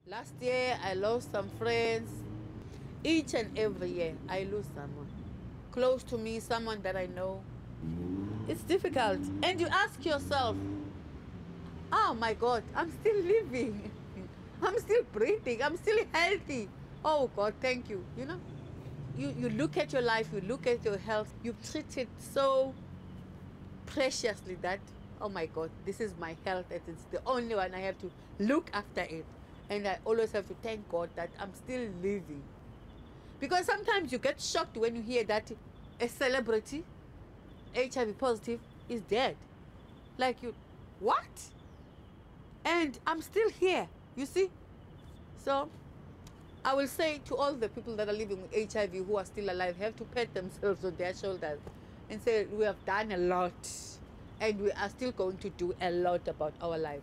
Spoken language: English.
Last year, I lost some friends. Each and every year, I lose someone close to me, someone that I know. It's difficult. And you ask yourself, oh my God, I'm still living. I'm still breathing. I'm still healthy. Oh God, thank you. You look at your life, you look at your health, you treat it so preciously that, oh my God, this is my health. It's the only one I have to look after it. And I always have to thank God that I'm still living. Because sometimes you get shocked when you hear that a celebrity, HIV positive, is dead. Like you, what? And I'm still here, you see? So I will say to all the people that are living with HIV who are still alive, have to pat themselves on their shoulders and say, we have done a lot and we are still going to do a lot about our lives.